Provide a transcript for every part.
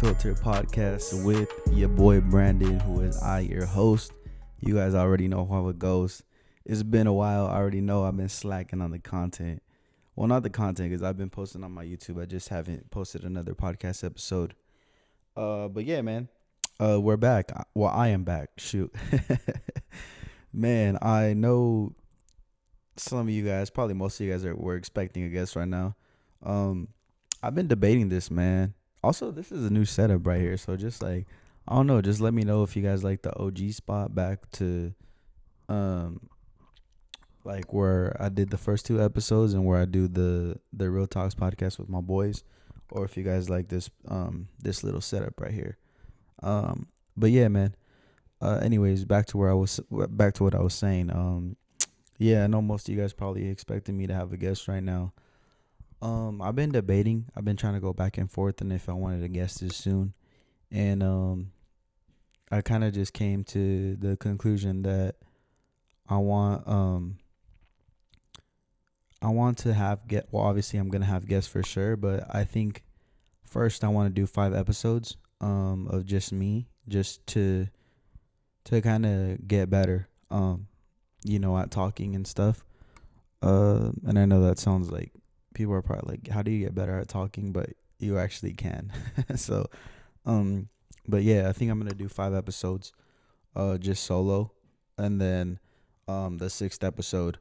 Filter podcast with your boy Brandon, who is your host. You guys already know how it goes. It's been a while. I already know I've been slacking on the content. Well, not the content, because I've been posting on my YouTube. I just haven't posted another podcast episode. But yeah, man. We're back. Well, I am back. Shoot. Man, I know some of you guys, probably most of you guys were expecting a guest right now. I've been debating this, man. Also, this is a new setup right here, so just like, I don't know, just let me know if you guys like the OG spot back to like where I did the first two episodes and where I do the Real Talks podcast with my boys, or if you guys like this this little setup right here. But yeah, man. Anyways, back to what I was saying. Yeah, I know most of you guys probably expecting me to have a guest right now. I've been debating. I've been trying to go back and forth, and if I wanted a guest this soon, and I kind of just came to the conclusion that I want to have get. Well, obviously, I'm gonna have guests for sure, but I think first I want to do 5 episodes of just me, just to kind of get better at talking and stuff. And I know that sounds like people are probably like, how do you get better at talking? But you actually can. So, but yeah, I think I'm going to do 5 episodes, just solo. And then, the 6th episode,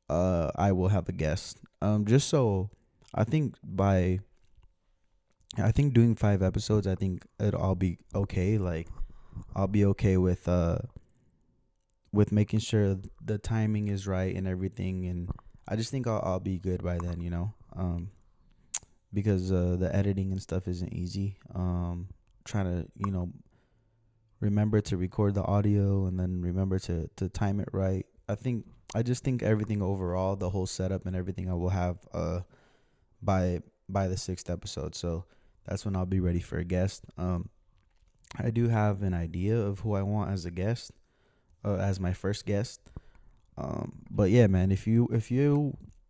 I will have a guest. Just so I think doing 5 episodes, I think I'll be okay. Like, I'll be okay with making sure the timing is right and everything, and I just think I'll be good by then, because the editing and stuff isn't easy. Trying to remember to record the audio and then remember to time it right. I just think everything overall, the whole setup and everything, I will have by the 6th episode. So that's when I'll be ready for a guest. I do have an idea of who I want as a guest, as my first guest. But yeah, man, if you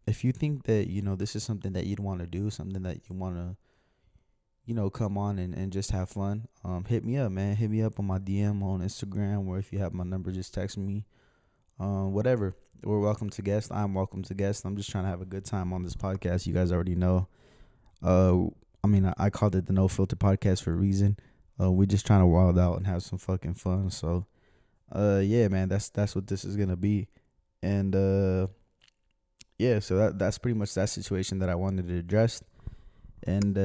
think that, this is something that you'd want to do, something that you want to, come on and just have fun, hit me up, man. Hit me up on my DM on Instagram, or if you have my number, just text me. Whatever. We're welcome to guests. I'm welcome to guests. I'm just trying to have a good time on this podcast. You guys already know. I called it the No Filter Podcast for a reason. We're just trying to wild out and have some fucking fun. So, yeah, man, that's what this is gonna be. And yeah, so that's pretty much that situation that I wanted to address. And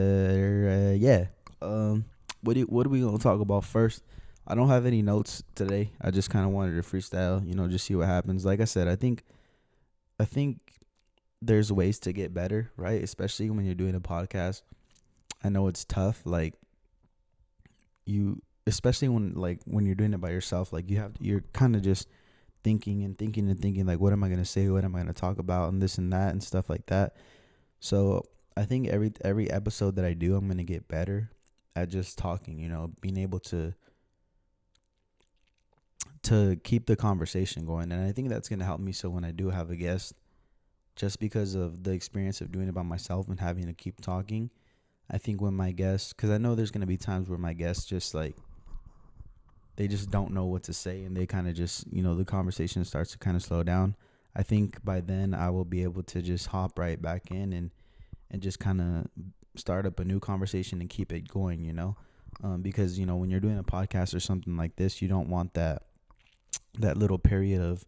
yeah, what are we gonna talk about first? I don't have any notes today. I just kind of wanted to freestyle, just see what happens. Like I said, I think there's ways to get better, right? Especially when you're doing a podcast. I know it's tough, especially when you're doing it by yourself, like you're kind of just thinking, like, what am I going to say? What am I going to talk about? And this and that and stuff like that. So I think every episode that I do, I'm going to get better at just talking, being able to keep the conversation going. And I think that's going to help me. So when I do have a guest, just because of the experience of doing it by myself and having to keep talking, I think when my guests, because I know there's going to be times where my guests just they just don't know what to say, and they kind of just, the conversation starts to kind of slow down. I think by then I will be able to just hop right back in and just kind of start up a new conversation and keep it going, because, when you're doing a podcast or something like this, you don't want that little period of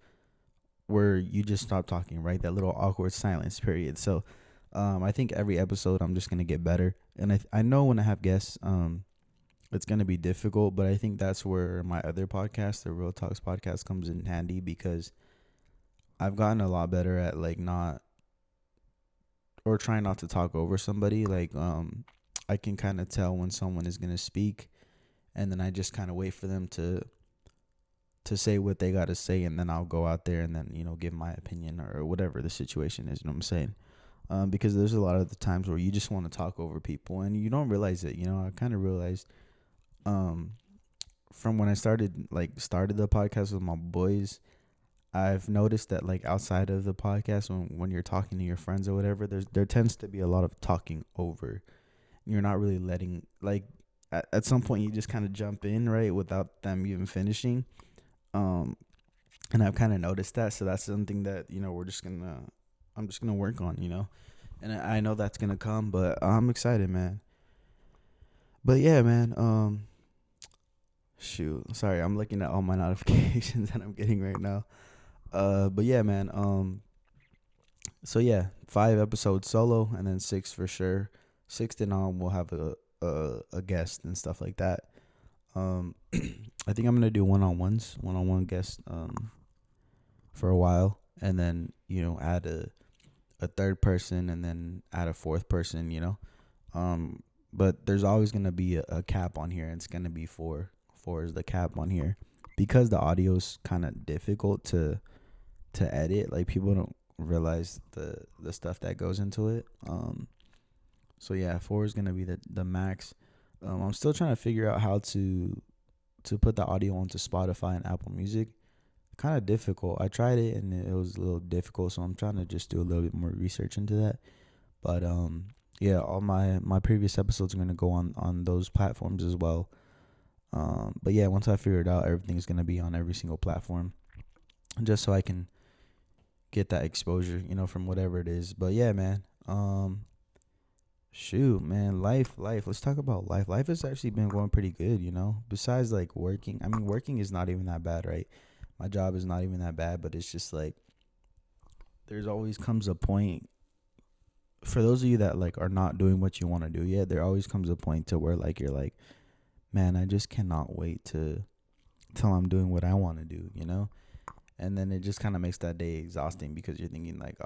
where you just stop talking, right? That little awkward silence period. So, I think every episode I'm just going to get better. And I know when I have guests, it's going to be difficult, but I think that's where my other podcast, the Real Talks podcast, comes in handy, because I've gotten a lot better at trying not to talk over somebody. I can kind of tell when someone is going to speak, and then I just kind of wait for them to say what they got to say, and then I'll go out there and then, give my opinion or whatever the situation is, what I'm saying? Because there's a lot of the times where you just want to talk over people and you don't realize it. I kind of realized from when I started the podcast with my boys, I've noticed that outside of the podcast, when you're talking to your friends or whatever, there tends to be a lot of talking over. You're not really letting at some point you just kind of jump in, right, without them even finishing. Um, and I've kind of noticed that, so that's something that I'm just gonna work on, and I know that's gonna come, but I'm excited, man. But yeah, man. Shoot, sorry, I'm looking at all my notifications that I'm getting right now. But yeah, man. So yeah, 5 episodes solo, and then 6 for sure. 6th and on, we'll have a guest and stuff like that. I think I'm gonna do one-on-one guests, for a while, and then add a third person, and then add a fourth person. But there's always gonna be a cap on here, and it's gonna be 4. 4 is the cap on here, because the audio's kind of difficult to edit. Like, people don't realize the stuff that goes into it. So yeah, 4 is gonna be the max. I'm still trying to figure out how to put the audio onto Spotify and Apple Music. Kind of difficult. I tried it and it was a little difficult, so I'm trying to just do a little bit more research into that. But yeah, all my previous episodes are gonna go on those platforms as well. But yeah, once I figure it out, everything's gonna be on every single platform, just so I can get that exposure, from whatever it is. But yeah, man. Shoot, man, life. Let's talk about life. Life has actually been going pretty good, Besides like working. I mean, working is not even that bad, right? My job is not even that bad, but it's just like there's always comes a point. For those of you that like are not doing what you want to do yet, there always comes a point to where like you're like, man, I just cannot wait till I'm doing what I want to do, And then it just kind of makes that day exhausting, because you're thinking like,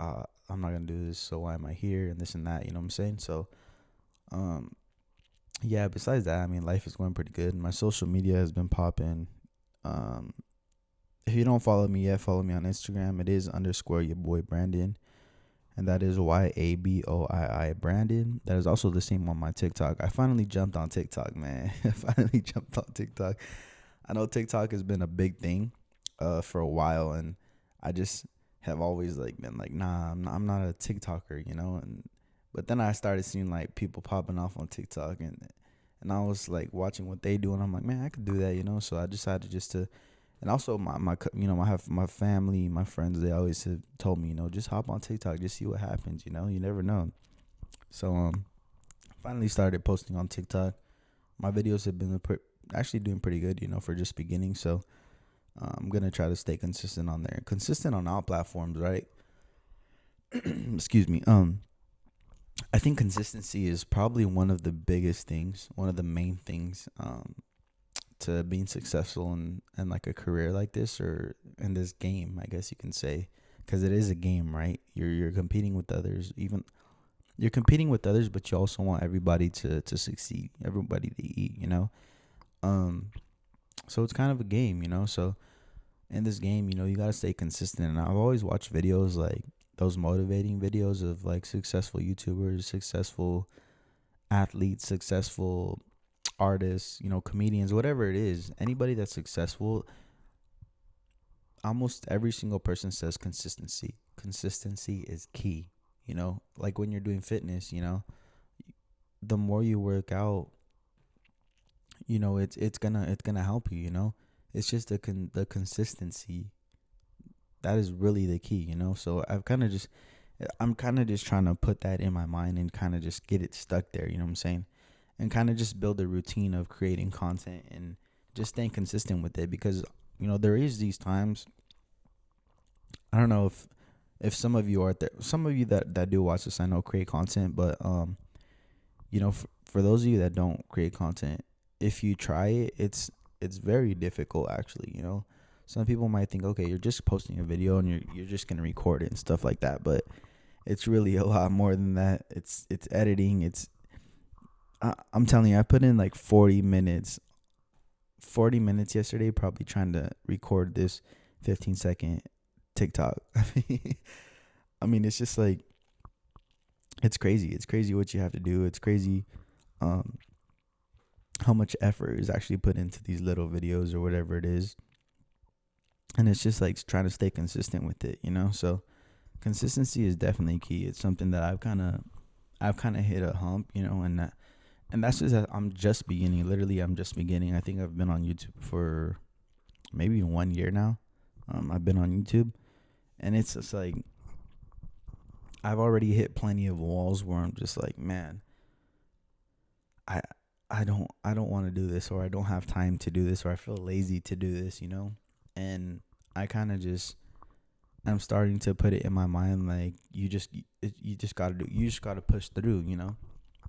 I'm not gonna do this, so why am I here, and this and that, you know what I'm saying? So, yeah. Besides that, I mean, life is going pretty good. My social media has been popping. If you don't follow me yet, follow me on Instagram. It is _YaBoiiBrandon, and that is YaBoii Brandon. That is also the same on my TikTok. I finally jumped on TikTok, man. I know TikTok has been a big thing for a while, and I just have always like been like, nah, I'm not a TikToker, but then I started seeing like people popping off on TikTok, and I was like watching what they do, and I'm like, man, I could do that, so I decided just to. And also my family, my friends, they always have told me, just hop on TikTok, just see what happens, you never know. So finally started posting on TikTok. My videos have been actually doing pretty good, for just beginning. So I'm gonna try to stay consistent on there, consistent on all platforms, right? Excuse me. I think consistency is probably one of the biggest things, one of the main things, to being successful in like a career like this, or in this game, I guess you can say, because it is a game, right? You're competing with others. Even you're competing with others, but you also want everybody to succeed, everybody to eat, So it's kind of a game, So in this game, you gotta stay consistent. And I've always watched videos like those motivating videos of like successful YouTubers, successful athletes, successful artists, comedians, whatever it is. Anybody that's successful, almost every single person says consistency. Consistency is key. Like when you're doing fitness, the more you work out, it's gonna help you. It's just the consistency that is really the key. So I'm kind of just trying to put that in my mind and kind of just get it stuck there. You know what I'm saying? And kind of just build a routine of creating content and just staying consistent with it, because there is these times. I don't know if some of you are there, some of you that do watch this, I know, create content, but for those of you that don't create content, if you try it, it's very difficult actually. Some people might think, okay, you're just posting a video and you're just gonna record it and stuff like that, but it's really a lot more than that. It's editing. I'm telling you, I put in like 40 minutes yesterday, probably trying to record this 15-second TikTok. I mean, it's just like, it's crazy. It's crazy what you have to do. It's crazy how much effort is actually put into these little videos or whatever it is. And it's just like trying to stay consistent with it, So consistency is definitely key. It's something that I've kind of hit a hump, and and that's just I'm just beginning. Literally, I'm just beginning. I think I've been on YouTube for maybe 1 year now. I've been on YouTube, and it's just like I've already hit plenty of walls where I'm just like, man, I I don't want to do this, or I don't have time to do this, or I feel lazy to do this, And I kind of just I'm starting to put it in my mind like you just got to do, you just got to push through.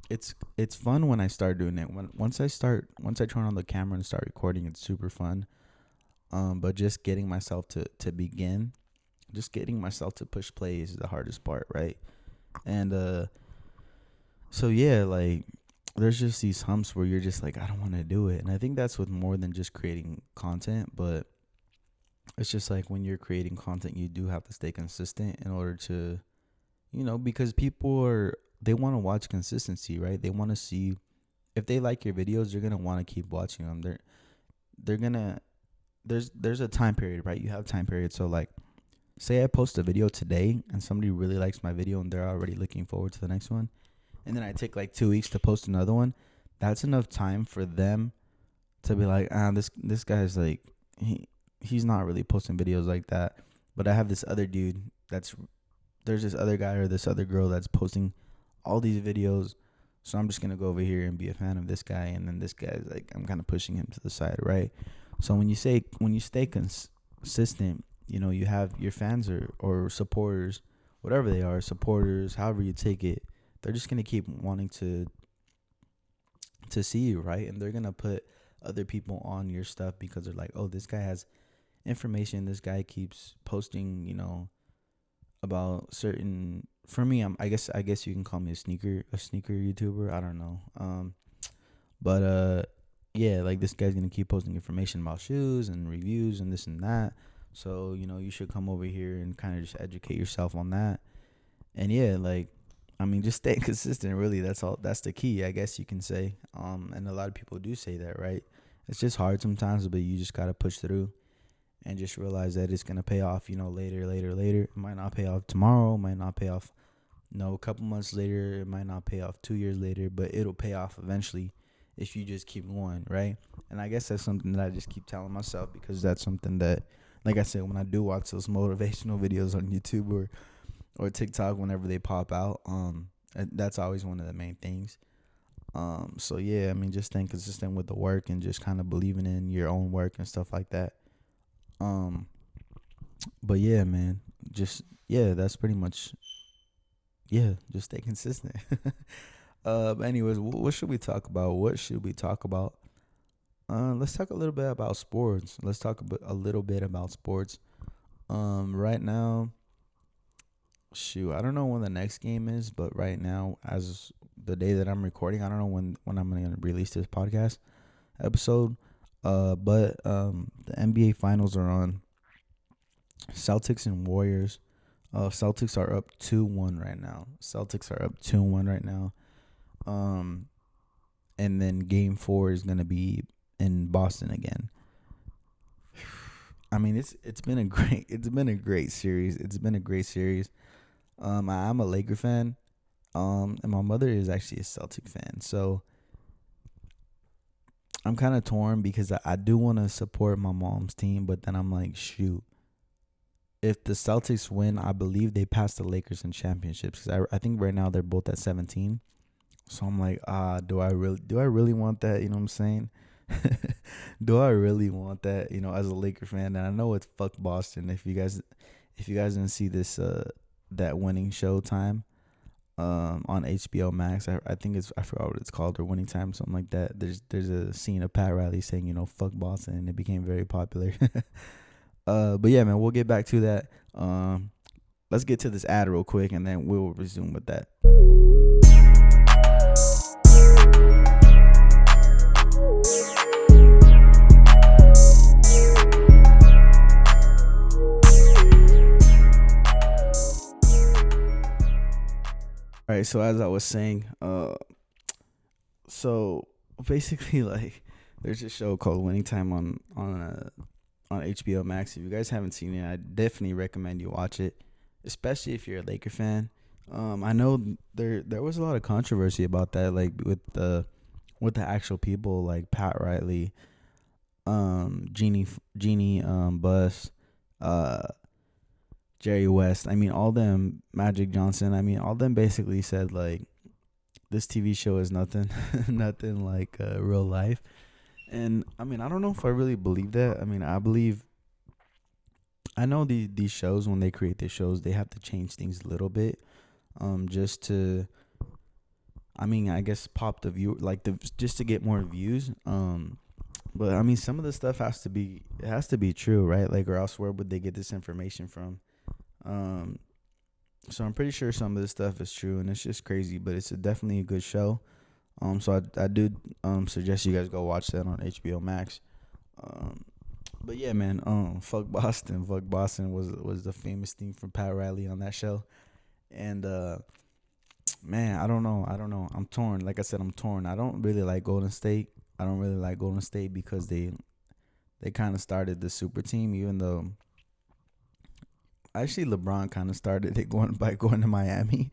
It's fun when I start doing it. Once I turn on the camera and start recording, it's super fun. But just getting myself to begin, just getting myself to push play is the hardest part, right? And so yeah, like there's just these humps where you're just like, I don't want to do it. And I think that's with more than just creating content, but it's just like when you're creating content, you do have to stay consistent in order to, because they want to watch consistency, right? They want to see if they like your videos, they're going to want to keep watching them. They're going to, there's a time period, right? You have time period. So like, say I post a video today and somebody really likes my video and they're already looking forward to the next one. And then I take like 2 weeks to post another one. That's enough time for them to be like, this guy's like, he's not really posting videos like that. But I have this other dude there's this other guy or this other girl that's posting all these videos. So I'm just going to go over here and be a fan of this guy. And then this guy's like, I'm kind of pushing him to the side, right? So when you stay consistent, you have your fans or supporters, whatever they are, supporters, however you take it, they're just going to keep wanting to see you, right? And they're going to put other people on your stuff because they're like, oh, this guy has information. This guy keeps posting, about certain, for me, I guess you can call me a sneaker YouTuber. I don't know. But yeah, like this guy's going to keep posting information about shoes and reviews and this and that. So, you should come over here and kind of just educate yourself on that. And yeah, like, just stay consistent, really. That's all. That's the key, I guess you can say. And a lot of people do say that, right? It's just hard sometimes, but you just got to push through and just realize that it's going to pay off, later. It might not pay off tomorrow. It might not pay off, a couple months later. It might not pay off 2 years later, but it'll pay off eventually if you just keep going, right? And I guess that's something that I just keep telling myself because that's something that, like I said, when I do watch those motivational videos on YouTube or TikTok whenever they pop out, that's always one of the main things. So yeah, just staying consistent with the work and just kind of believing in your own work and stuff like that. But yeah, man, that's pretty much, just stay consistent. But anyways, what should we talk about? Let's talk a little bit about sports. A little bit about sports. Right now, I don't know when the next game is, but right now, as the day that I'm recording, I don't know when I'm going to release this podcast episode. But the NBA finals are on. Celtics and Warriors. Celtics are up 2-1 right now. And then game 4 is going to be in Boston again. It's been a great series. I'm a Laker fan. And my mother is actually a Celtic fan. So I'm kind of torn because I do want to support my mom's team, but then I'm like, shoot. If the Celtics win, I believe they pass the Lakers in championships. Because I think right now they're both at 17. So I'm like, do I really want that? You know what I'm saying? Do I really want that? As a Laker fan, and I know it's fuck Boston. If you guys didn't see this, that Winning Showtime, on HBO Max, I think I forgot what it's called, or Winning Time, something like that. There's a scene of Pat Riley saying, fuck Boston, and it became very popular. But yeah, man, we'll get back to that. Let's get to this ad real quick, and then we'll resume with that. All right, so as I was saying, so basically, like, there's a show called Winning Time on HBO Max. If you guys haven't seen it, I definitely recommend you watch it, especially if you're a Laker fan. I know there was a lot of controversy about that, like with the with the actual people like Pat Riley, Jeannie, Buss, uh, Jerry West. I mean, all them, Magic Johnson. I mean, all them basically said like this TV show is nothing, nothing like real life. And I mean, I don't know if I really believe that. I mean, I know these shows, when they create their shows, they have to change things a little bit, just to, I mean, I guess pop the view, like just to get more views. But I mean, some of the stuff has to be true, right? Like, or else where would they get this information from? Um, so I'm pretty sure some of this stuff is true, and it's just crazy. But it's definitely a good show. So I do suggest you guys go watch that on HBO Max. Um, but yeah, man. Fuck Boston. Fuck Boston was the famous theme from Pat Riley on that show, and man, I don't know. I'm torn. Like I said, I'm torn. I don't really like Golden State. I don't really like Golden State because they kind of started the super team, even though actually LeBron kind of started it going to Miami.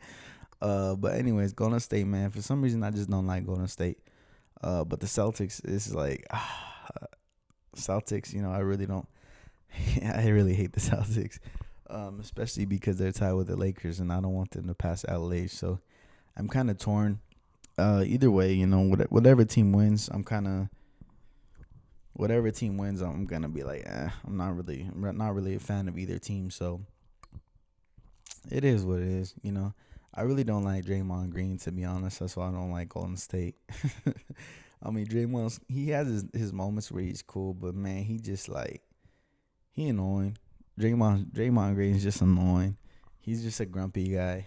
But anyways, Golden State, man. For some reason, I just don't like Golden State. But the Celtics is like Celtics. You know, I really don't. I really hate the Celtics, especially because they're tied with the Lakers, and I don't want them to pass LA. So I'm kind of torn. Either way, you know, whatever team wins, I'm gonna be like, I'm not really a fan of either team. So it is what it is, you know. I really don't like Draymond Green, to be honest. That's why I don't like Golden State. I mean, Draymond, he has his moments where he's cool, but man, he just like, he annoying. Draymond Green is just annoying. He's just a grumpy guy.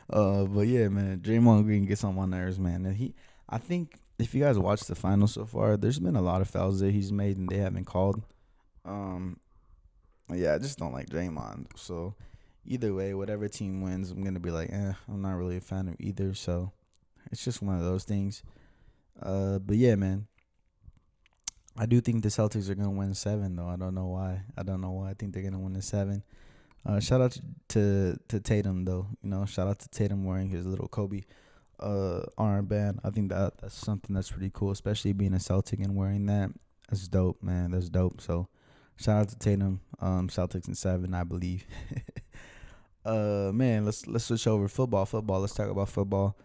But yeah, man, Draymond Green gets on my nerves, man. And I think if you guys watch the finals so far, there's been a lot of fouls that he's made and they haven't called. Yeah, I just don't like Draymond. So either way, whatever team wins, I'm gonna be like, I'm not really a fan of either. So it's just one of those things. But yeah, man, I do think the Celtics are gonna win 7, though. I don't know why. I think they're gonna win the 7. Shout out to Tatum, though. You know, shout out to Tatum wearing his little Kobe armband. I think that's something that's pretty cool, especially being a Celtic and wearing that. That's dope, man. That's dope. So shout out to Tatum. Celtics in 7, I believe. Man, let's switch over football. Let's talk about football.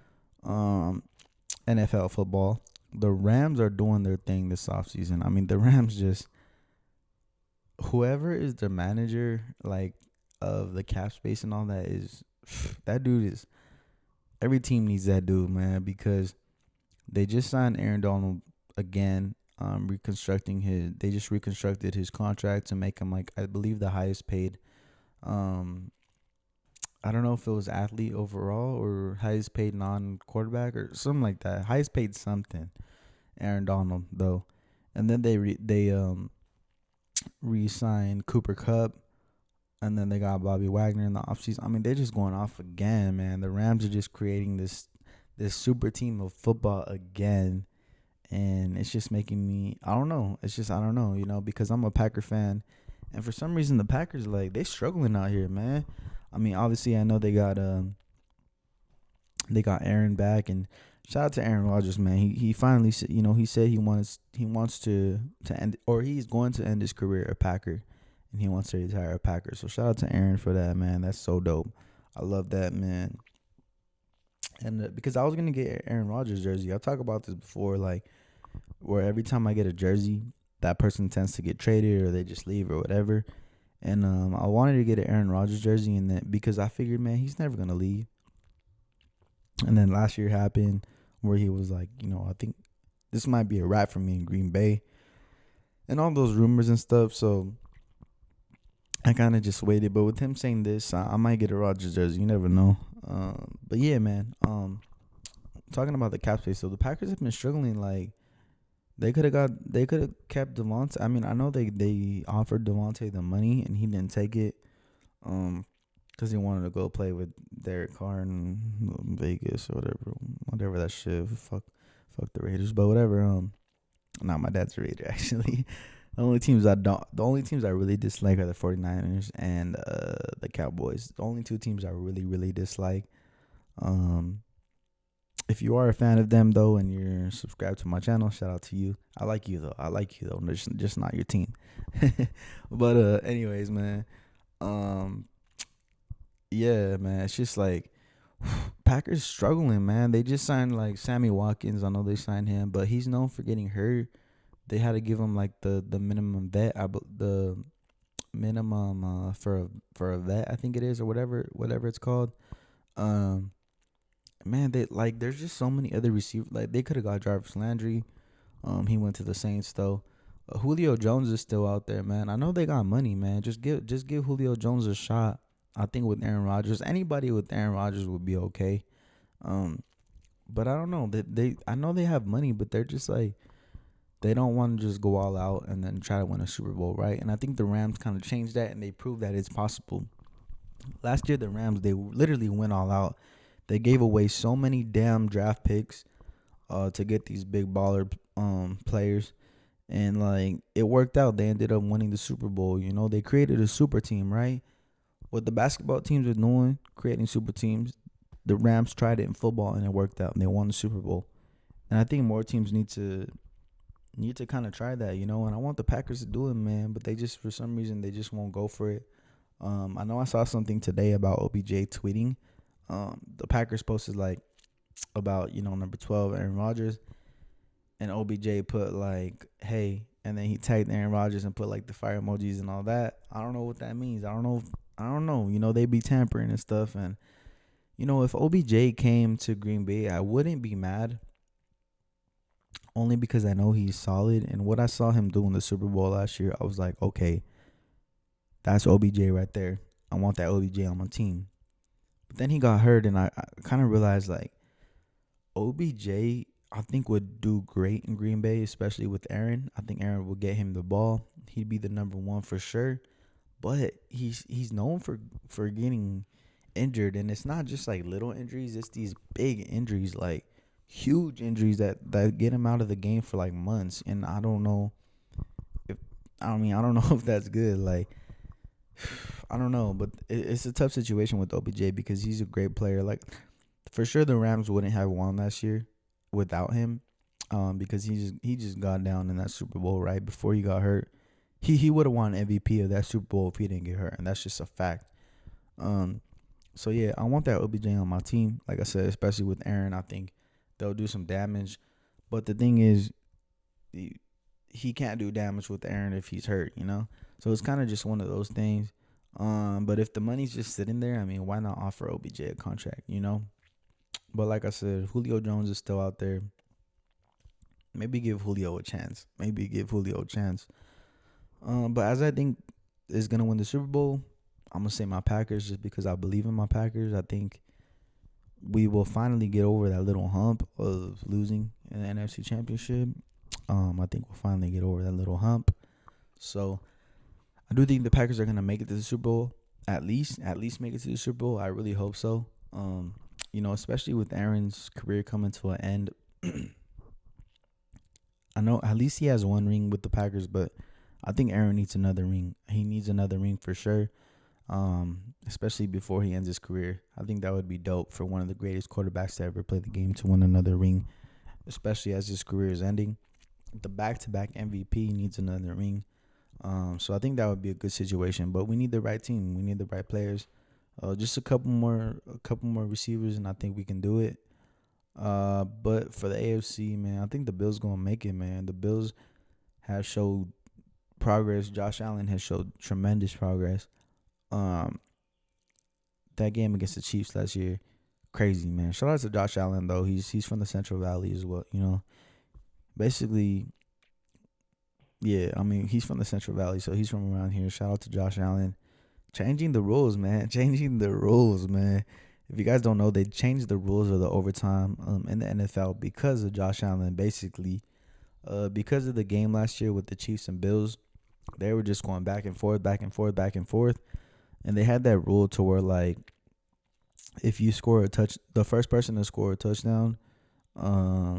NFL football. The Rams are doing their thing this offseason. I mean, the Rams just, whoever is the manager, like, of the cap space and all that that dude is, every team needs that dude, man, because they just signed Aaron Donald again, they just reconstructed his contract to make him, like, I believe the highest paid, I don't know if it was athlete overall or highest paid non-quarterback or something like that. Highest paid something, Aaron Donald, though. And then they re-signed Cooper Kupp. And then they got Bobby Wagner in the offseason. I mean, they're just going off again, man. The Rams are just creating this super team of football again. And it's just making me, I don't know, you know, because I'm a Packer fan. And for some reason, the Packers, like, they struggling out here, man. I mean, obviously, I know they got Aaron back, and shout out to Aaron Rodgers, man. He finally said, you know, he said he wants to end, or he's going to end his career a Packer, and he wants to retire a Packer. So shout out to Aaron for that, man. That's so dope. I love that, man. And because I was gonna get Aaron Rodgers jersey, I've talked about this before, like, where every time I get a jersey, that person tends to get traded or they just leave or whatever. And I wanted to get an Aaron Rodgers jersey, and that because I figured, man, he's never gonna leave. And then last year happened where he was like, you know, I think this might be a wrap for me in Green Bay, and all those rumors and stuff. So I kind of just waited. But with him saying this, I might get a Rodgers jersey. You never know. But yeah, man. Talking about the cap space, so the Packers have been struggling. Like, they could have kept Devontae. I mean, I know they offered Devontae the money and he didn't take it, because he wanted to go play with Derek Carr in Vegas or whatever that shit. Fuck the Raiders, but whatever. Nah, my dad's a Raider actually. The only teams I really dislike are the 49ers and the Cowboys. The only two teams I really, really dislike. If you are a fan of them though, and you're subscribed to my channel, shout out to you. I like you though. I like you though. Just not your team. But anyways, man. Um, yeah, man. It's just like Packers struggling, man. They just signed like Sammy Watkins. I know they signed him, but he's known for getting hurt. They had to give him like the minimum vet. The minimum for a vet, I think it is, or whatever it's called. Um, man, they like there's just so many other receivers. Like they could have got Jarvis Landry. He went to the Saints though. Julio Jones is still out there, man. I know they got money, man. Just give Julio Jones a shot. I think with Aaron Rodgers, anybody with Aaron Rodgers would be okay. Um, but I don't know. They I know they have money, but they're just like they don't want to just go all out and then try to win a Super Bowl, right? And I think the Rams kind of changed that and they proved that it's possible. Last year, the Rams, they literally went all out. They gave away so many damn draft picks to get these big baller players. And, like, it worked out. They ended up winning the Super Bowl. You know, they created a super team, right? What the basketball teams are doing, creating super teams, the Rams tried it in football and it worked out. And they won the Super Bowl. And I think more teams need to kind of try that, you know. And I want the Packers to do it, man. But they just, for some reason, they just won't go for it. I know I saw something today about OBJ tweeting. The Packers posted like about number 12 Aaron Rodgers, and OBJ put like hey, and then he tagged Aaron Rodgers and put like the fire emojis and all that. I don't know what that means. I don't know. They be tampering and stuff, and if OBJ came to Green Bay, I wouldn't be mad. Only because I know he's solid, and what I saw him do in the Super Bowl last year, I was like, okay, that's OBJ right there. I want that OBJ on my team. But then he got hurt, and I kind of realized, like, OBJ, I think, would do great in Green Bay, especially with Aaron. I think Aaron will get him the ball. He'd be the number one for sure. But he's known for getting injured, and it's not just, like, little injuries. It's these big injuries, like, huge injuries that get him out of the game for, like, months. And I don't know if that's good. Like, I don't know, but it's a tough situation with OBJ because he's a great player. Like, for sure, the Rams wouldn't have won last year without him, because he just got down in that Super Bowl right before he got hurt. He would have won MVP of that Super Bowl if he didn't get hurt, and that's just a fact. So yeah, I want that OBJ on my team. Like I said, especially with Aaron, I think they'll do some damage. But the thing is, he can't do damage with Aaron if he's hurt, So it's kind of just one of those things. But if the money's just sitting there, I mean, why not offer OBJ a contract, But like I said, Julio Jones is still out there. Maybe give Julio a chance. But as I think is going to win the Super Bowl, I'm going to say my Packers just because I believe in my Packers. I think we will finally get over that little hump of losing in the NFC Championship. I think we'll finally get over that little hump. So I do think the Packers are going to make it to the Super Bowl. At least make it to the Super Bowl. I really hope so. Especially with Aaron's career coming to an end. I know at least he has one ring with the Packers, but I think Aaron needs another ring. He needs another ring for sure. Especially before he ends his career. I think that would be dope for one of the greatest quarterbacks to ever play the game to win another ring, especially as his career is ending. The back-to-back MVP needs another ring. So I think that would be a good situation. But we need the right team. We need the right players. Just a couple more receivers, and I think we can do it. But for the AFC, man, I think the Bills gonna make it, man. The Bills have showed progress. Josh Allen has showed tremendous progress. That game against the Chiefs last year, crazy, man. Shout out to Josh Allen though. He's from the Central Valley as well. Basically, yeah. I mean, he's from the Central Valley, so he's from around here. Shout out to Josh Allen. Changing the rules, man. If you guys don't know, they changed the rules of the overtime in the NFL because of Josh Allen. Basically, because of the game last year with the Chiefs and Bills, they were just going back and forth, and they had that rule to where, like, if you score the first person to score a touchdown, I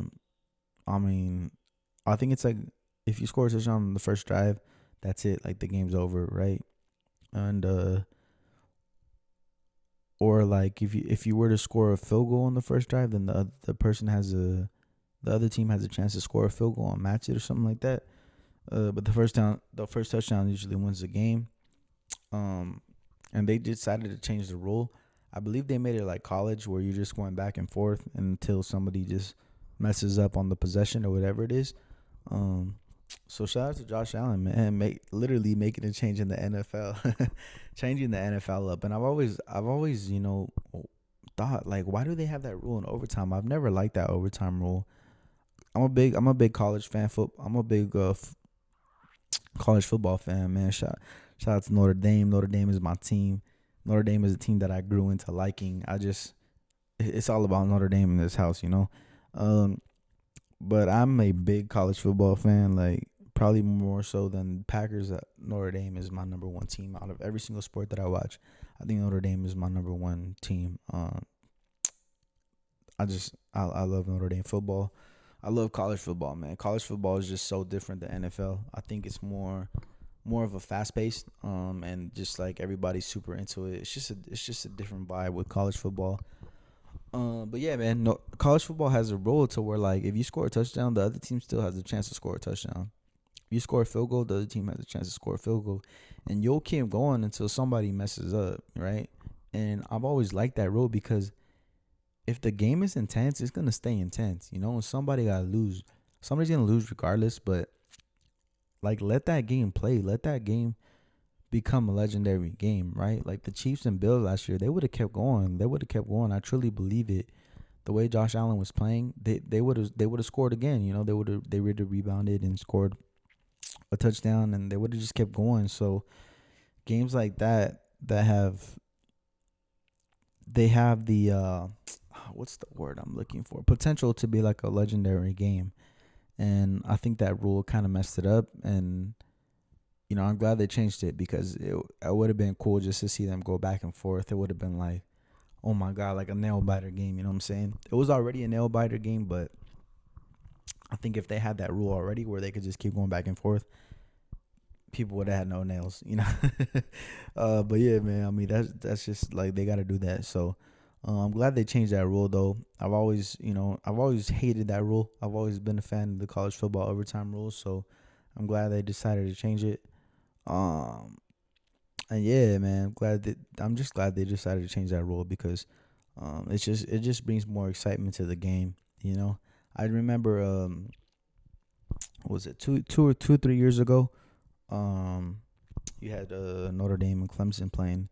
mean, I think it's like if you score a touchdown on the first drive, that's it. Like, the game's over, right? And or like if you were to score a field goal on the first drive, then the other team has a chance to score a field goal and match it or something like that. But the first touchdown usually wins the game. And they decided to change the rule. I believe they made it like college, where you're just going back and forth until somebody just messes up on the possession or whatever it is. So shout out to Josh Allen, man, literally making a change in the NFL, changing the NFL up. And I've always thought, like, why do they have that rule in overtime? I've never liked that overtime rule. I'm a big college fan. I'm a big college football fan, man. Shout out to Notre Dame. Notre Dame is my team. Notre Dame is a team that I grew into liking. It's all about Notre Dame in this house, But I'm a big college football fan, like probably more so than Packers. Notre Dame is my number one team out of every single sport that I watch. I think Notre Dame is my number one team. I love Notre Dame football. I love college football, man. College football is just so different than NFL. I think it's more of a fast paced, and just like everybody's super into it. It's just a different vibe with college football. But yeah, man, no, college football has a rule to where, like, if you score a touchdown, the other team still has a chance to score a touchdown. If you score a field goal, the other team has a chance to score a field goal, and you'll keep going until somebody messes up, right? And I've always liked that rule because if the game is intense, it's gonna stay intense, and somebody gotta lose. Somebody's gonna lose regardless, but like, let that game play. Let that game become a legendary game, right? Like the Chiefs and Bills last year, they would have kept going. I truly believe it. The way Josh Allen was playing, they would have scored again. They would have rebounded and scored a touchdown, and they would have just kept going. So games like that have the what's the word I'm looking for? Potential to be like a legendary game. And I think that rule kind of messed it up. And I'm glad they changed it, because it would have been cool just to see them go back and forth. It would have been like, oh my God, like a nail biter game. You know what I'm saying? It was already a nail biter game, but I think if they had that rule already where they could just keep going back and forth, people would have had no nails, But yeah, man, I mean, that's just like, they got to do that. So I'm glad they changed that rule, though. I've always hated that rule. I've always been a fan of the college football overtime rules. So I'm glad they decided to change it. And yeah, man, I'm just glad they decided to change that rule, because it just brings more excitement to the game. I remember was it 3 years ago? You had Notre Dame and Clemson playing,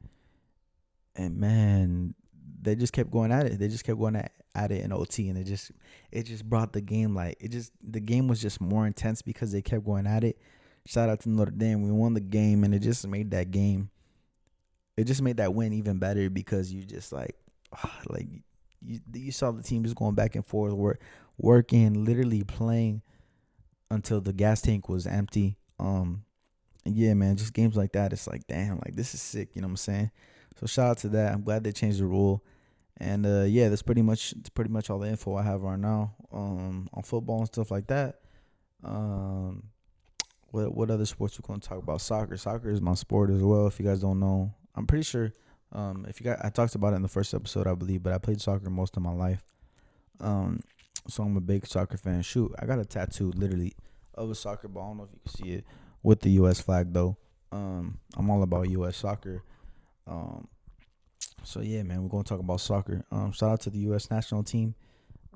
and man, they just kept going at it. They just kept going at it in OT, and it just brought the game, the game was just more intense because they kept going at it. Shout out to Notre Dame. We won the game, and it just made that win even better, because you just you saw the team just going back and forth, working, literally playing until the gas tank was empty. And yeah, man, just games like that, it's like, damn, like, this is sick. You know what I'm saying? So shout out to that. I'm glad they changed the rule. And yeah, that's pretty much all the info I have right now on football and stuff like that. What other sports we're going to talk about? Soccer is my sport as well. If you guys don't know, I'm pretty sure. I talked about it in the first episode, I believe, but I played soccer most of my life. So I'm a big soccer fan. Shoot, I got a tattoo literally of a soccer ball. I don't know if you can see it, with the U.S. flag though. I'm all about U.S. soccer. So yeah, man, we're gonna talk about soccer. Shout out to the U.S. national team.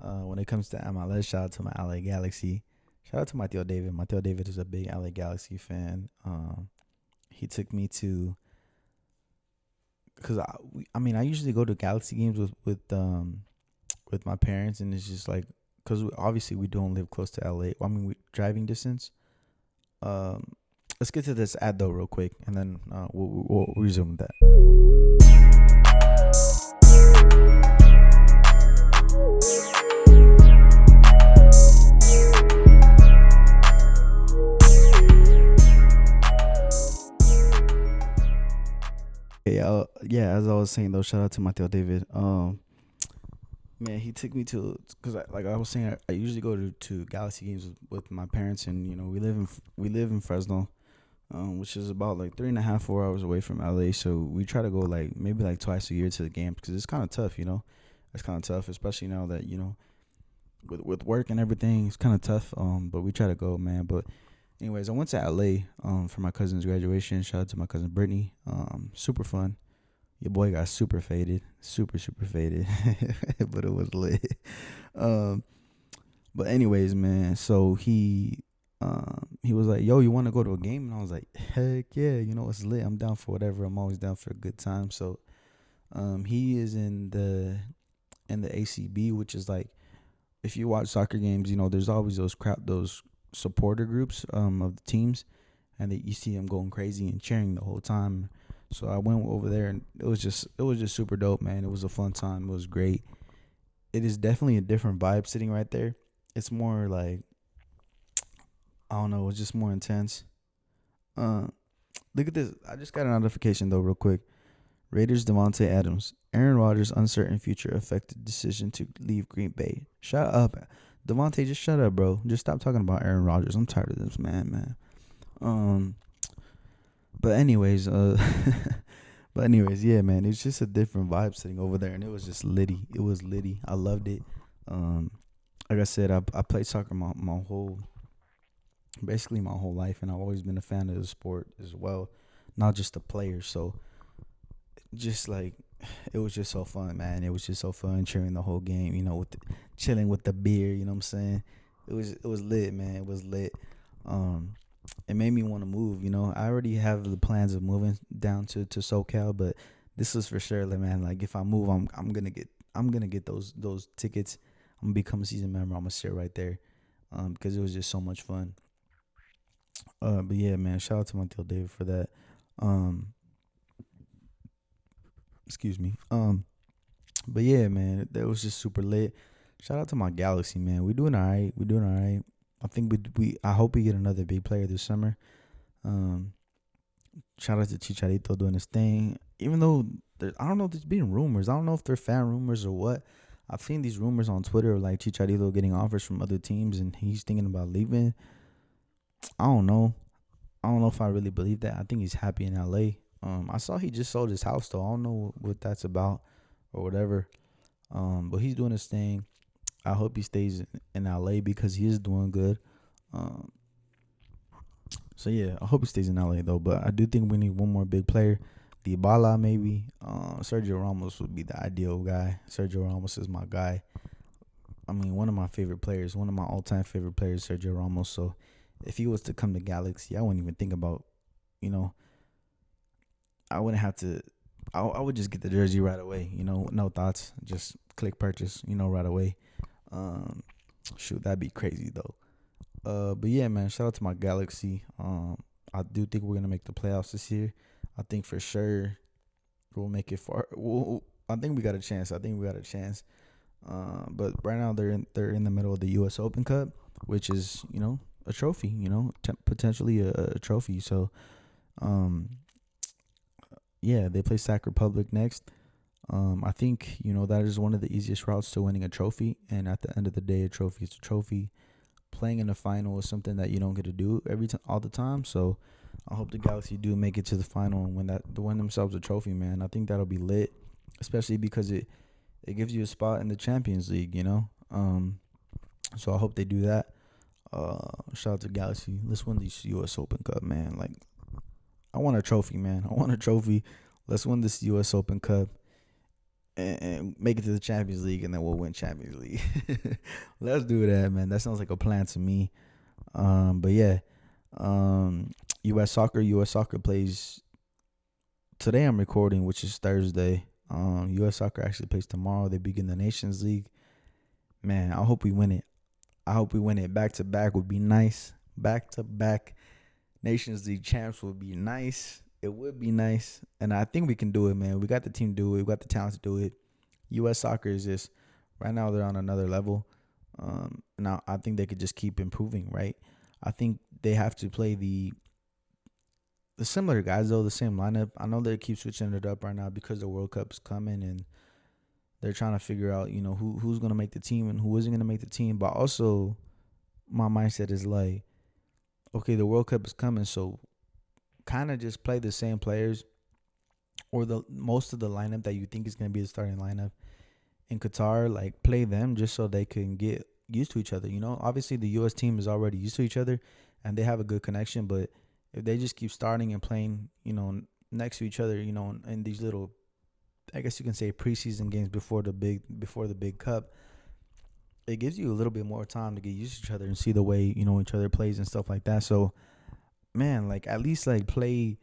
When it comes to MLS, shout out to my LA Galaxy. Shout out to my Tío David. My Tío David is a big LA Galaxy fan. He took me to, because I usually go to Galaxy games with my parents, and it's just like, because obviously we don't live close to LA. We driving distance. Let's get to this ad though real quick, and then we'll resume that. Yeah, as I was saying though, shout out to my Tío David. Man, he took me to, because like I was saying, I usually go to Galaxy games with my parents, and we live in Fresno, which is about like 3.5, 4 hours away from LA. So we try to go like maybe like twice a year to the game because it's kind of tough, you know. It's kind of tough, especially now that with work and everything. It's kind of tough. But we try to go, man. But anyways, I went to LA for my cousin's graduation. Shout out to my cousin Brittany. Super fun. Your boy got super faded, super faded, but it was lit. Um, but anyways, man. So he was like, "Yo, you want to go to a game?" And I was like, "Heck yeah, it's lit. I'm down for whatever. I'm always down for a good time." So, he is in the ACB, which is like, if you watch soccer games, there's always those supporter groups of the teams, and that you see them going crazy and cheering the whole time. So I went over there, and it was just super dope, man. It was a fun time. It was great. It is definitely a different vibe sitting right there. It's more like, I don't know, it's just more intense. Uh, Look at this. I just got a notification though, real quick. Raiders Devontae Adams. Aaron Rodgers' uncertain future affected decision to leave Green Bay. Shut up. Devontae, just shut up, bro. Just stop talking about Aaron Rodgers. I'm tired of this man. Um but anyways, yeah, man. It's just a different vibe sitting over there, and it was just litty. It was litty. I loved it. Um like I said, I played soccer basically my whole life, and I've always been a fan of the sport as well, not just the players. So just like, it was just so fun, man. It was just so fun cheering the whole game, chilling with the beer, you know what I'm saying? It was lit, man. It was lit. Um it made me want to move, I already have the plans of moving down to SoCal, but this is for sure, like, man, like, if I move, I'm gonna get those tickets. I'm gonna become a season member. I'm gonna sit right there. Because it was just so much fun. But yeah, man, shout out to Montel David for that. Um Excuse me. But yeah, man, that was just super lit. Shout out to my Galaxy, man. We doing all right. We doing all right. I think I hope we get another big player this summer. Um, Shout out to Chicharito doing his thing. Even though I don't know, there's been rumors. I don't know if they're fan rumors or what. I've seen these rumors on Twitter of like Chicharito getting offers from other teams and he's thinking about leaving. I don't know. I don't know if I really believe that. I think he's happy in LA. I saw he just sold his house though. I don't know what that's about or whatever. But he's doing his thing. I hope he stays in LA because he is doing good. Um, so yeah, I hope he stays in LA though. But I do think we need one more big player. Dybala maybe. Sergio Ramos would be the ideal guy. Sergio Ramos is my guy. I mean, one of my favorite players, one of my all-time favorite players, Sergio Ramos. So if he was to come to Galaxy, I wouldn't even think about, you know, I wouldn't have to. I would just get the jersey right away. No thoughts. Just click purchase. Right away. Um, Shoot, that'd be crazy though. But yeah, man, shout out to my Galaxy. I do think we're gonna make the playoffs this year. I think for sure we'll make it far. I think we got a chance. But right now they're in the middle of the U.S. Open Cup, which is a trophy. Potentially a trophy. So, yeah, they play Sac Republic next. I think that is one of the easiest routes to winning a trophy. And at the end of the day, a trophy is a trophy. Playing in the final is something that you don't get to do all the time. So I hope the Galaxy do make it to the final and win themselves a trophy, man. I think that'll be lit, especially because it gives you a spot in the Champions League, So I hope they do that. Shout out to Galaxy. Let's win this U.S. Open Cup, man. Like, I want a trophy, man. I want a trophy. Let's win this U.S. Open Cup and make it to the Champions League, and then we'll win Champions League. Let's do that, man. That sounds like a plan to me. But yeah, U.S. Soccer plays today. I'm recording, which is Thursday. U.S. Soccer actually plays tomorrow. They begin the Nations League. Man, I hope we win it. Back to back would be nice. Back to back Nations League champs would be nice. It would be nice. And I think we can do it, man. We got the team to do it. We got the talent to do it. U.S. Soccer is just, right now they're on another level. Now I think they could just keep improving, right? I think they have to play the similar guys, though, the same lineup. I know they keep switching it up right now because the World Cup is coming and they're trying to figure out, who's going to make the team and who isn't going to make the team. But also, my mindset is like, okay, the World Cup is coming, so kind of just play the same players or the most of the lineup that you think is going to be the starting lineup in Qatar, like play them just so they can get used to each other. Obviously the U.S. team is already used to each other and they have a good connection, but if they just keep starting and playing, next to each other, in these little, I guess you can say, preseason games before the big cup, it gives you a little bit more time to get used to each other and see the way, each other plays and stuff like that. So, man, like at least like play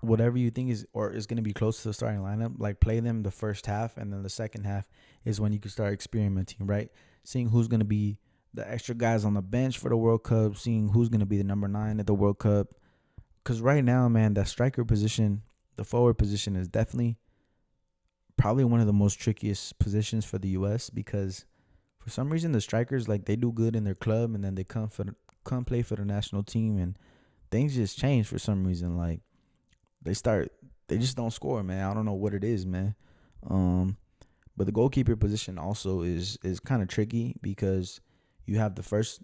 whatever you think is going to be close to the starting lineup. Like play them the first half, and then the second half is when you can start experimenting, right? Seeing who's going to be the extra guys on the bench for the World Cup, seeing who's going to be the number 9 at the World Cup. Because right now, man, that striker position, the forward position, is definitely probably one of the most trickiest positions for the U.S. because for some reason the strikers, like, they do good in their club and then they come play for the national team and things just change for some reason. Like they just don't score, man. I don't know what it is, man. But the goalkeeper position also is kind of tricky because you have the first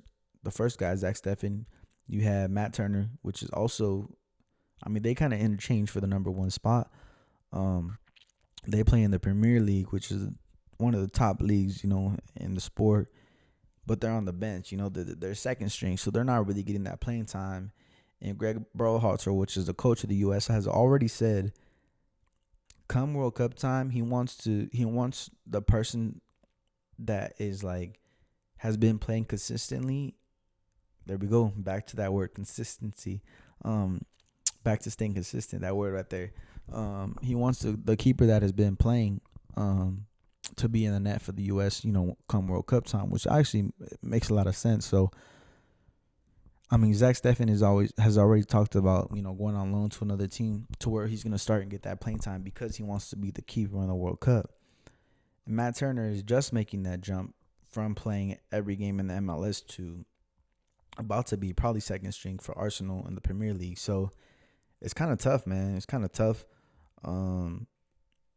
guy, Zach Steffen. You have Matt Turner, which is also, I mean, they kind of interchange for the number 1 spot. They play in the Premier League, which is one of the top leagues, in the sport. But they're on the bench, they're second string, so they're not really getting that playing time. And Greg Berhalter, which is the coach of the U.S., has already said, come World Cup time, he wants the person that is like has been playing consistently. There we go, back to that word, consistency. Back to staying consistent, that word right there. He wants the keeper that has been playing to be in the net for the U.S., come World Cup time, which actually makes a lot of sense. So, I mean, Zach Steffen has already talked about, going on loan to another team to where he's going to start and get that playing time because he wants to be the keeper in the World Cup. And Matt Turner is just making that jump from playing every game in the MLS to about to be probably second string for Arsenal in the Premier League. So it's kind of tough, man. It's kind of tough.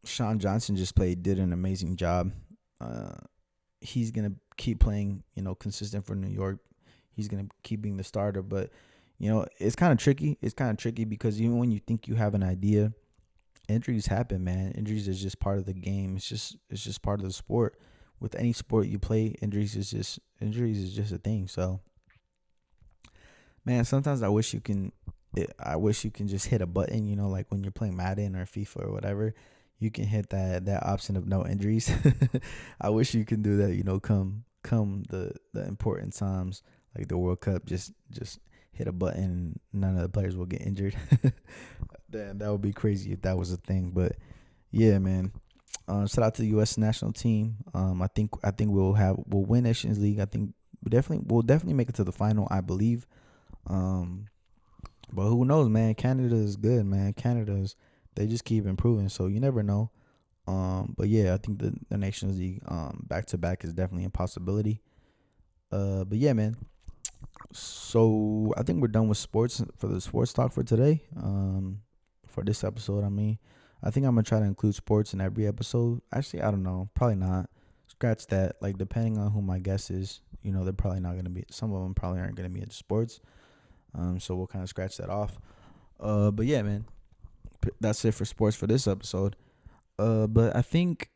Sean Johnson did an amazing job. He's going to keep playing, consistent for New York. He's going to keep being the starter. But, it's kind of tricky. It's kind of tricky because even when you think you have an idea, injuries happen, man. Injuries is just part of the game. It's just part of the sport. With any sport you play, injuries is just a thing. So, man, sometimes I wish you can just hit a button, like when you're playing Madden or FIFA or whatever, you can hit that option of no injuries. I wish you can do that, come the important times like the World Cup, just hit a button and none of the players will get injured. Damn, that would be crazy if that was a thing. But yeah, man. Shout out to the U.S. national team. I think we'll win Nations League. I think we'll definitely make it to the final, I believe. But who knows, man? Canada is good, man. They just keep improving, so you never know. But yeah, I think the Nations League back to back is definitely a possibility. But yeah, man. So I think we're done with sports for the sports talk for today. For this episode, I think I'm gonna try to include sports in every episode. Actually, I don't know, probably not. Scratch that. Like, depending on who my guest is, they're probably not gonna be. Some of them probably aren't gonna be into sports. So we'll kind of scratch that off. But yeah, man, that's it for sports for this episode. But I think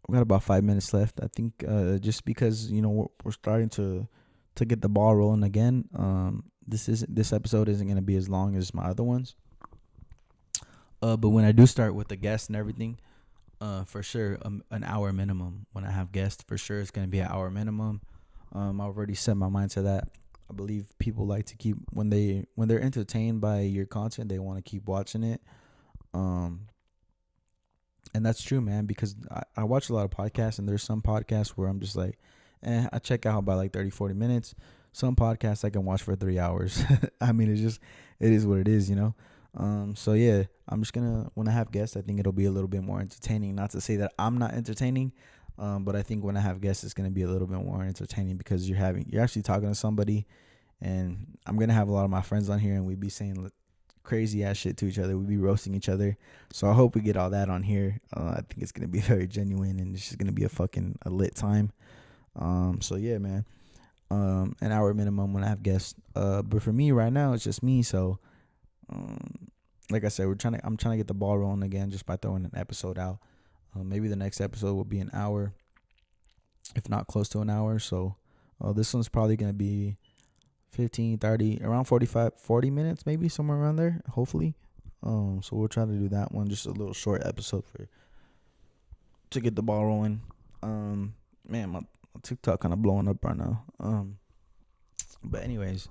we got about 5 minutes left. I think just because we're starting to get the ball rolling again. This episode isn't gonna be as long as my other ones. But when I do start with the guests and everything, for sure, an hour minimum. When I have guests, for sure, it's gonna be an hour minimum. I've already set my mind to that. I believe people like to keep when they're entertained by your content, they want to keep watching it. And that's true, man, because I watch a lot of podcasts, and there's some podcasts where I'm just like, I check out by like 30, 40 minutes. Some podcasts I can watch for 3 hours. I mean, it is what it is, So yeah, I'm just gonna, when I have guests, I think it'll be a little bit more entertaining. Not to say that I'm not entertaining, but I think when I have guests, it's gonna be a little bit more entertaining because you're actually talking to somebody, and I'm gonna have a lot of my friends on here, and we'd be saying crazy ass shit to each other. We'd be roasting each other. So I hope we get all that on here. I think it's gonna be very genuine, and it's just gonna be a lit time. So yeah, man. An hour minimum when I have guests. But for me right now, it's just me. So Like I said, I'm trying to get the ball rolling again just by throwing an episode out. Maybe the next episode will be an hour, if not close to an hour. So this one's probably going to be 15, 30, around 40 minutes, maybe somewhere around there, hopefully. So we'll try to do that one, just a little short episode to get the ball rolling. Man, my TikTok kind of blowing up right now. But anyways,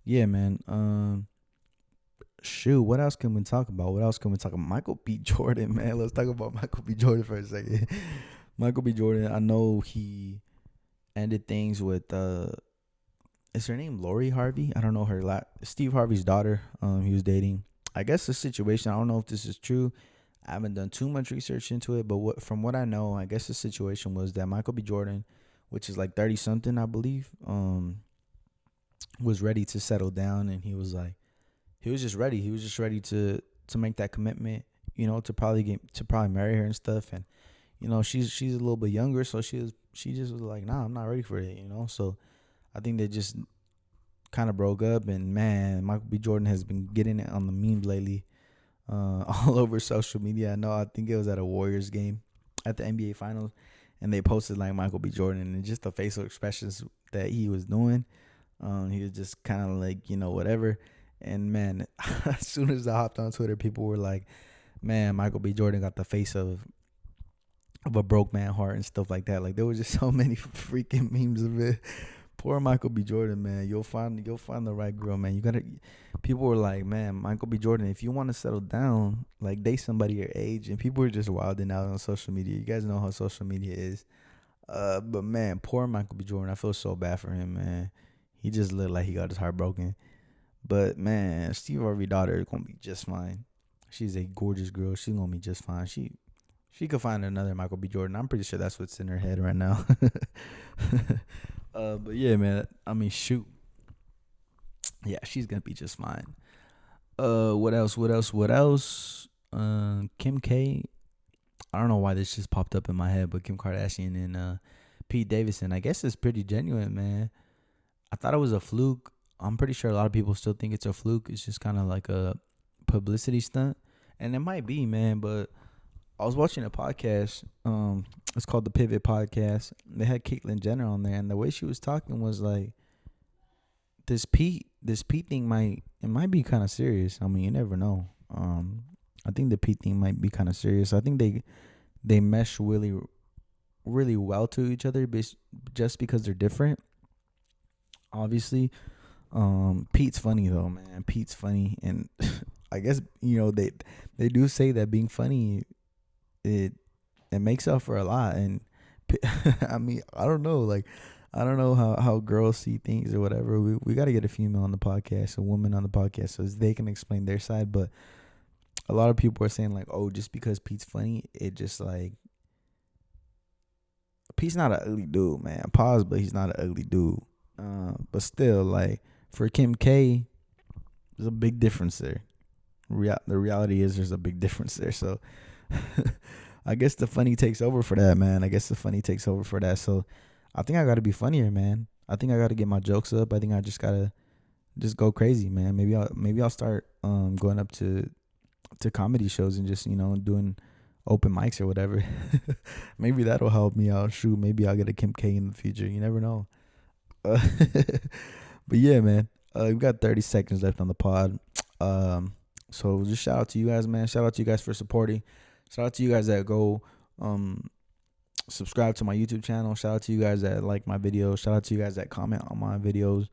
yeah, man. Shoot, what else can we talk about? Michael B. Jordan, man. Let's talk about Michael B. Jordan for a second. Michael B. Jordan, I know he ended things with is her name Lori Harvey? I don't know her Steve Harvey's daughter. He was dating. I guess the situation, I don't know if this is true. I haven't done too much research into it, but from what I know, I guess the situation was that Michael B. Jordan, which is like 30 something, I believe, was ready to settle down, and he was just ready. He was just ready to make that commitment, to probably marry her and stuff. And she's a little bit younger, so she just was like, nah, I'm not ready for it, So I think they just kind of broke up, and man, Michael B. Jordan has been getting it on the memes lately, all over social media. I think it was at a Warriors game at the NBA Finals, and they posted like Michael B. Jordan and just the facial expressions that he was doing. He was just kind of like, whatever. And man, as soon as I hopped on Twitter, people were like, man, Michael B. Jordan got the face of a broke man heart and stuff like that. Like, there was just so many freaking memes of it. Poor Michael B. Jordan, man. You'll find the right girl, man. People were like, man, Michael B. Jordan, if you want to settle down, like, date somebody your age. And people were just wilding out on social media. You guys know how social media is. But man, poor Michael B. Jordan. I feel so bad for him, man. He just looked like he got his heart broken. But man, Steve Harvey's daughter is gonna be just fine. She's a gorgeous girl. She's gonna be just fine. She could find another Michael B. Jordan. I'm pretty sure that's what's in her head right now. But yeah, man. I mean, shoot. Yeah, she's gonna be just fine. What else? Kim K. I don't know why this just popped up in my head, but Kim Kardashian and Pete Davidson. I guess it's pretty genuine, man. I thought it was a fluke. I'm pretty sure a lot of people still think it's a fluke. It's just kind of like a publicity stunt. And it might be, man, but I was watching a podcast. It's called the Pivot Podcast. They had Caitlyn Jenner on there, and the way she was talking was like, this Pete thing might be kind of serious. I mean, you never know. I think the Pete thing might be kind of serious. I think they mesh really, really well to each other just because they're different. Obviously. Pete's funny though, man. Pete's funny, and I guess they do say that being funny it makes up for a lot. And I mean, I don't know how girls see things or whatever. We got to get a female on the podcast, a woman on the podcast, so they can explain their side. But a lot of people are saying like, oh, just because Pete's funny, it just like, Pete's not an ugly dude, man. Pause, but he's not an ugly dude. But still, like, for Kim K, there's a big difference there. The reality is there's a big difference there. So I guess the funny takes over for that, man. So I think I got to be funnier, man. I think I got to get my jokes up. I think I just got to just go crazy, man. Maybe I'll start going up to comedy shows and just, doing open mics or whatever. Maybe that'll help me out. Shoot, maybe I'll get a Kim K in the future. You never know. But yeah, man, we've got 30 seconds left on the pod. So just shout out to you guys, man. Shout out to you guys for supporting. Shout out to you guys that go subscribe to my YouTube channel. Shout out to you guys that like my videos. Shout out to you guys that comment on my videos.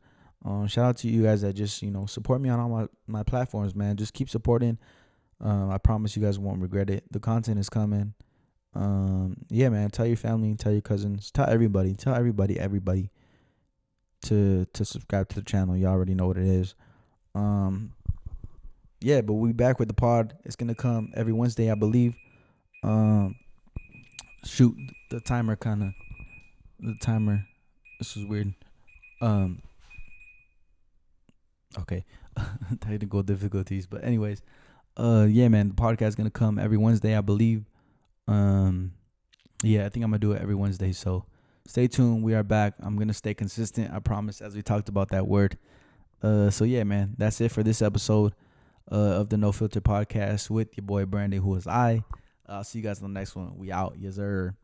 Shout out to you guys that just, support me on all my platforms, man. Just keep supporting. I promise you guys won't regret it. The content is coming. Yeah, man. Tell your family, tell your cousins, tell everybody to subscribe to the channel. You already know what it is. Yeah, but we back with the pod. It's gonna come every Wednesday, I believe. Shoot, the timer. This is weird. Okay. Technical difficulties, but anyways, yeah, man, the podcast is gonna come every Wednesday, I believe. Yeah, I think I'm gonna do it every Wednesday. So stay tuned. We are back. I'm gonna stay consistent, I promise, as we talked about that word. So yeah, man, that's it for this episode. of the No Filter podcast with your boy Brandon, who is I. I'll see you guys on the next one. We out. Yes, sir.